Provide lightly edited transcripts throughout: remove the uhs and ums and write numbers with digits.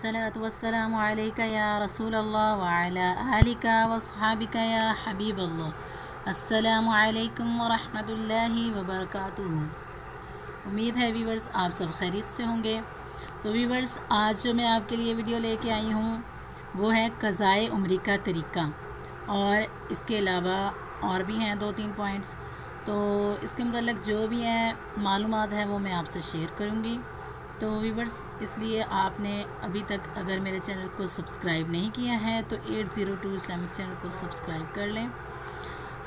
अस्सलातु वस्सलामु अलैका या रसूल अल्लाह व अला आलिका व अस्हाबिका या हबीब अल्लाह। अस्सलामु अलैकुम व रहमतुल्लाहि व बरकातुहू। उम्मीद है व्यूवर्स आप सब खैरियत से होंगे। तो व्यूवर्स, आज जो मैं आपके लिए वीडियो लेके आई हूँ वो है क़ज़ाए उम्री का तरीका, और इसके अलावा और भी हैं 2-3 पॉइंट्स। तो इसके मतलब जो भी हैं मालूमात है वो मैं आपसे शेयर करूँगी। तो व्यूवर्स, इसलिए आपने अभी तक अगर मेरे चैनल को सब्सक्राइब नहीं किया है तो 802 इस्लामिक चैनल को सब्सक्राइब कर लें।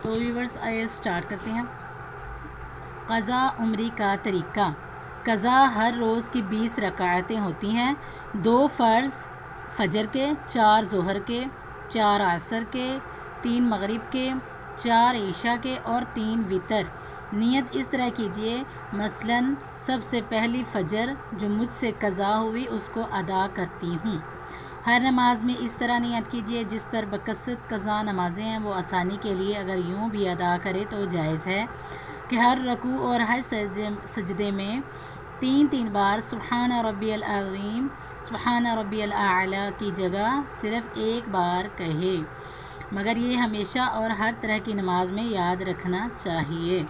तो व्यूवर्स, आइए स्टार्ट करते हैं। क़ज़ा उम्री का तरीका। क़ज़ा हर रोज़ की 20 रकाअतें होती हैं। 2 फ़र्ज़ फ़जर के, 4 ज़ोहर के, 4 असर के, 3 मगरिब के, 4 ईशा के और 3 वितर। नियत इस तरह कीजिए, मसलन सबसे पहली फ़जर जो मुझसे क़ज़ा हुई उसको अदा करती हूँ। हर नमाज में इस तरह नियत कीजिए। जिस पर बकसरत क़ज़ा नमाज़ें हैं वो आसानी के लिए अगर यूँ भी अदा करे तो जायज़ है कि हर रकू और हर सजदे में 3-3 बार सुब्हान रब्बियल अज़ीम, सुब्हान रब्बियल आला की जगह सिर्फ़ एक बार कहे, मगर ये हमेशा और हर तरह की नमाज में याद रखना चाहिए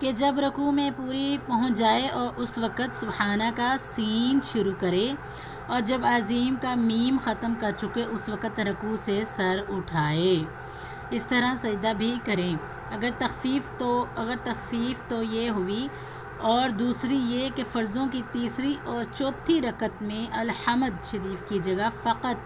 कि जब रकू में पूरी पहुंच जाए और उस वक़्त सुब्हाना का सीन शुरू करे, और जब अज़ीम का मीम ख़त्म कर चुके उस वक़्त रकू से सर उठाए। इस तरह सजदा भी करें। अगर तख़फ़ीफ़ तो ये हुई, और दूसरी ये कि फ़र्ज़ों की तीसरी और चौथी रकत में अल-हम्द शरीफ की जगह फ़कत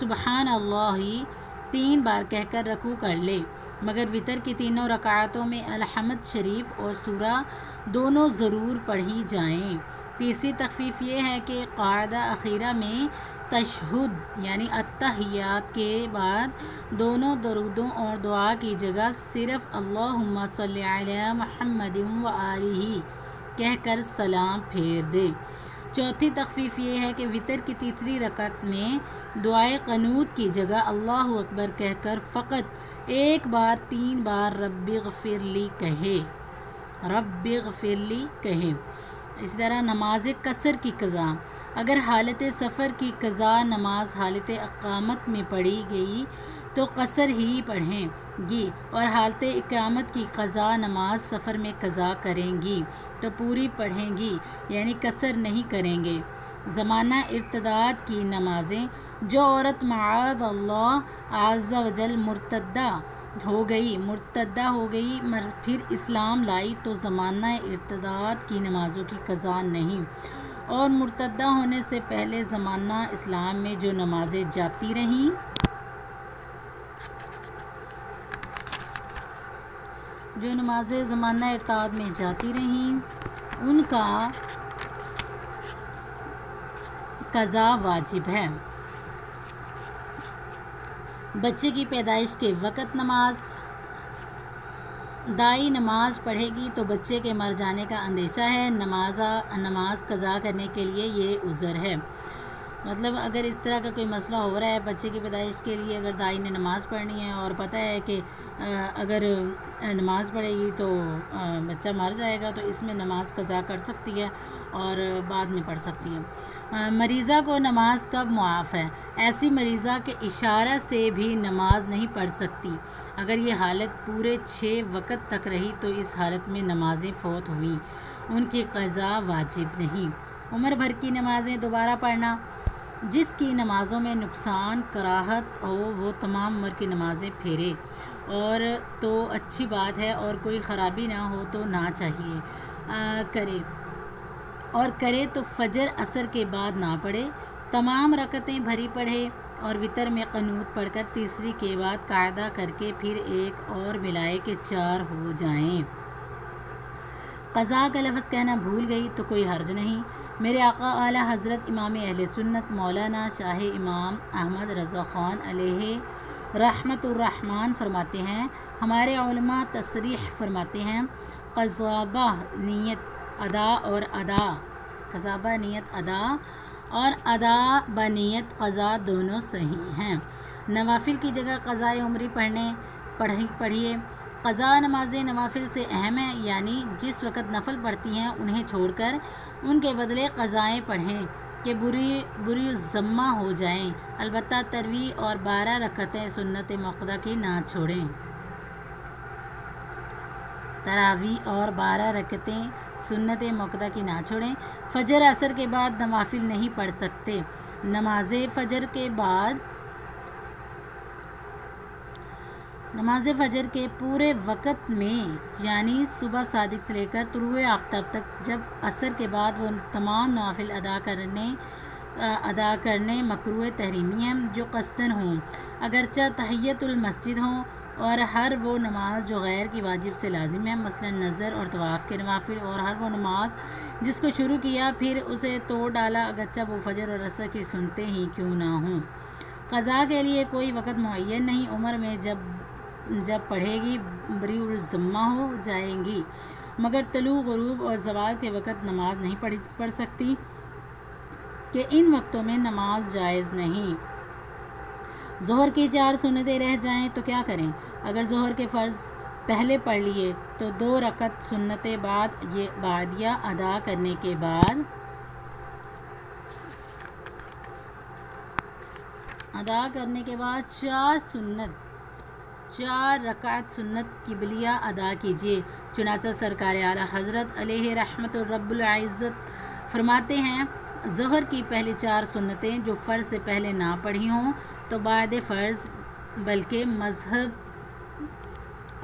सुबहान अल्लाह ही 3 बार कहकर रकू कर ले, मगर वितर की तीनों रकातों में अल-हम्द शरीफ और सूरा दोनों ज़रूर पढ़ी जाएं। तीसरी तख़फ़ीफ़ ये है कि क़ायदा अखीरा में तशहुद यानी अत्तहियात के बाद दोनों दरूदों और दुआ की जगह सिर्फ़ अल्लाहुम्मा सल्लि अला मुहम्मदिन व आलिही कहकर सलाम फेर दे। चौथी तख़फ़ीफ़ ये है कि वितर की तीसरी रकत में दुआए क़नूत की जगह अल्लाहु अकबर कहकर फ़कत एक बार 3 बार रब्बिग़फ़िरली कहे। इसी तरह नमाज कसर की क़ज़ा। अगर हालत सफ़र की क़ज़ा नमाज हालत इक़ामत में पढ़ी गई तो कसर ही पढ़ेंगी, और हालत इक़ामत की क़ज़ा नमाज सफ़र में क़ज़ा करेंगी तो पूरी पढ़ेंगी, यानी कसर नहीं करेंगे। ज़माना इर्तिदाद की नमाज़ें। जो औरत माअज़ अल्लाह अज़्ज़ा वजल मुर्तद्दा हो गई फिर इस्लाम लाई तो ज़माना इर्तिदाद की नमाज़ों की क़ज़ा नहीं, और मुर्तद्दा होने से पहले ज़माना इस्लाम में जो नमाज़ें जाती रहीं ज़माना इर्तिदाद में जाती रहीं उनका क़ज़ा वाजिब है। बच्चे की पैदाइश के वक़्त नमाज। दाई नमाज पढ़ेगी तो बच्चे के मर जाने का अंदेशा है। नमाज क़ज़ा करने के लिए ये उज़र है। मतलब अगर इस तरह का कोई मसला हो रहा है बच्चे की पैदाइश के लिए, अगर दाई ने नमाज़ पढ़नी है और पता है कि अगर नमाज़ पढ़ेगी तो बच्चा मर जाएगा, तो इसमें नमाज क़ज़ा कर सकती है और बाद में पढ़ सकती है। मरीज़ा को नमाज कब मुआफ़ है? ऐसी मरीज़ा के इशारा से भी नमाज नहीं पढ़ सकती। अगर ये हालत पूरे 6 वक़्त तक रही तो इस हालत में नमाज़ें फ़ौत हुई, उनकी क़ज़ा वाजिब नहीं। उम्र भर की नमाज़ें दोबारा पढ़ना। जिसकी नमाज़ों में नुकसान कराहत हो वो तमाम उम्र की नमाज़ें फेरे, और तो अच्छी बात है, और कोई ख़राबी ना हो तो ना चाहिए करे तो फ़जर असर के बाद ना पढ़े। तमाम रकतें भरी पढ़े और वितर में क़नूत पढ़कर तीसरी के बाद कायदा करके फिर एक और मिलाए कि 4 हो जाएं। क़ज़ा का लफ्ज़ कहना भूल गई तो कोई हर्ज नहीं। मेरे आका आला हज़रत इमाम अहले सुन्नत मौलाना शाह इमाम अहमद रज़ा ख़ान अलैहि रहमतुर रहमान फरमाते हैं, हमारे उलमा तसरीह फरमाते हैं, क़ज़ाबा नियत अदा और अदा बनियत क़ज़ा दोनों सही हैं। नवाफिल की जगह क़ज़ाए उम्री पढ़िए। قضا نمازیں نوافل سے اہم ہیں، یعنی جس وقت نفل پڑھتی ہیں انہیں چھوڑ کر ان کے بدلے قضائیں پڑھیں کہ بری ذمہ ہو جائیں، البتہ تروی اور 12 رکعتیں سنت موقدہ کی نہ چھوڑیں۔ تراویح اور 12 رکعتیں سنت موقدہ کی نہ چھوڑیں۔ فجر عصر کے بعد نوافل نہیں پڑھ سکتے۔ نماز فجر کے پورے وقت میں، یعنی صبح صادق سے لے کر طلوع آفتاب تک، جب عصر کے بعد وہ تمام نوافل ادا کرنے مکروہ تحریمی ہیں جو قصداً ہوں، اگرچہ تحیۃ المسجد ہوں، اور ہر وہ نماز جو غیر کی واجب سے لازم ہے، مثلا نظر اور طواف کے نوافل، اور ہر وہ نماز جس کو شروع کیا پھر اسے توڑ ڈالا، اگرچہ وہ فجر اور عصر کی سنتے ہی کیوں نہ ہوں۔ قضا کے لیے کوئی وقت معین نہیں، عمر میں جب پڑھے گی بری الذمہ ہو جائیں گی، مگر طلوع، غروب اور زوال کے وقت نماز نہیں پڑھ سکتی کہ ان وقتوں میں نماز جائز نہیں۔ ظہر کی 4 سنتیں رہ جائیں تو کیا کریں؟ اگر ظہر کے فرض پہلے پڑھ لیے تو 2 رکعت سنت بعدیہ ادا کرنے کے بعد 4 رکعت سنت قبلیہ ادا کیجیے۔ چنانچہ سرکار اعلیٰ حضرت علیہ رحمت رب العزت فرماتے ہیں، ظہر کی پہلی 4 سنتیں جو فرض سے پہلے نہ پڑھی ہوں تو بعد فرض، بلکہ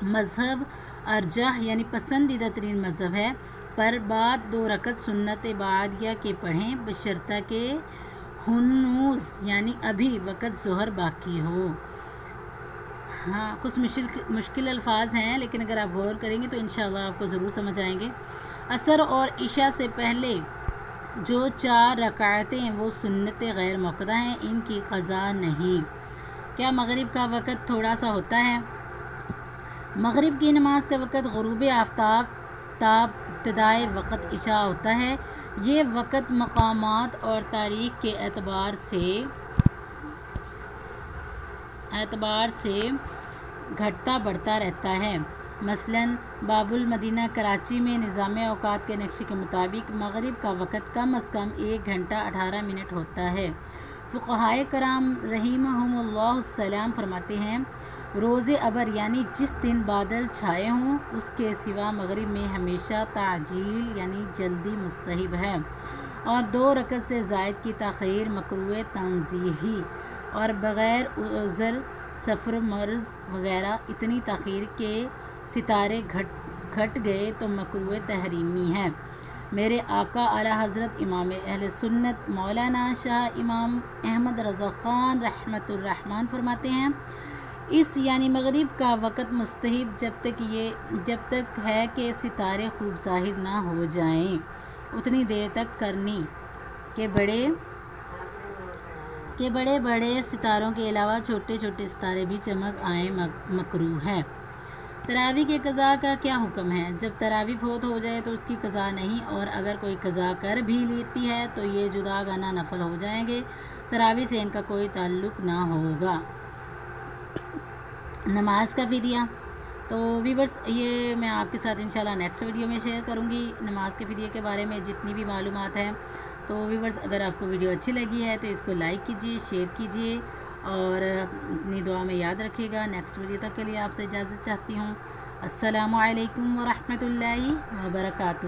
مذہب ارجح یعنی پسندیدہ ترین مذہب ہے، پر بعد 2 رکعت سنت بعدیہ کے پڑھیں، بشرطہ کہ ہنوز یعنی ابھی وقت ظہر باقی ہو۔ ہاں، کچھ مشکل الفاظ ہیں، لیکن اگر آپ غور کریں گے تو انشاءاللہ آپ کو ضرور سمجھ آئیں گے۔ عصر اور عشاء سے پہلے جو 4 رکعتیں وہ سنت غیر موقدہ ہیں، ان کی قضا نہیں۔ کیا مغرب کا وقت تھوڑا سا ہوتا ہے؟ مغرب کی نماز کا وقت غروب آفتاب تا ابتدائے وقت عشاء ہوتا ہے۔ یہ وقت مقامات اور تاریخ کے اعتبار سے گھٹتا بڑھتا رہتا ہے۔ مثلاً باب المدینہ کراچی میں نظام اوقات کے نقشے کے مطابق مغرب کا وقت کم از کم 1 گھنٹہ 18 منٹ ہوتا ہے۔ فقہائے کرام رحمہم اللہ السلام فرماتے ہیں، روز ابر یعنی جس دن بادل چھائے ہوں اس کے سوا مغرب میں ہمیشہ تعجیل یعنی جلدی مستحب ہے، اور 2 رکعت سے زائد کی تاخیر مکروہ تنزیہی، اور بغیر عذر سفر مرض وغیرہ اتنی تاخیر کہ ستارے گھٹ گئے تو مکروہ تحریمی ہے۔ میرے آقا اعلیٰ حضرت امام اہل سنت مولانا شاہ امام احمد رضا خان رحمۃ الرحمن فرماتے ہیں، اس یعنی مغرب کا وقت مستحب جب تک ہے کہ ستارے خوب ظاہر نہ ہو جائیں، اتنی دیر تک کرنی کہ بڑے بڑے ستاروں کے علاوہ چھوٹے چھوٹے ستارے بھی چمک آئیں مکروہ ہے۔ تراویح کے قضا کا کیا حکم ہے؟ جب تراویح فوت ہو جائے تو اس کی قضا نہیں، اور اگر کوئی قضا کر بھی لیتی ہے تو یہ جداگانہ نفل ہو جائیں گے، تراویح سے ان کا کوئی تعلق نہ ہوگا۔ نماز کا فدیہ تو ویورز یہ میں آپ کے ساتھ انشاءاللہ نیکسٹ ویڈیو میں شیئر کروں گی نماز کے فدیے کے بارے میں جتنی بھی معلومات ہیں۔ تو ویورز اگر آپ کو ویڈیو اچھی لگی ہے تو اس کو لائک کیجیے، شیئر کیجیے، اور اپنی دعا میں یاد رکھیے گا۔ نیکسٹ ویڈیو تک کے لیے آپ سے اجازت چاہتی ہوں۔ السلام علیکم ورحمۃ اللہ وبرکاتہ۔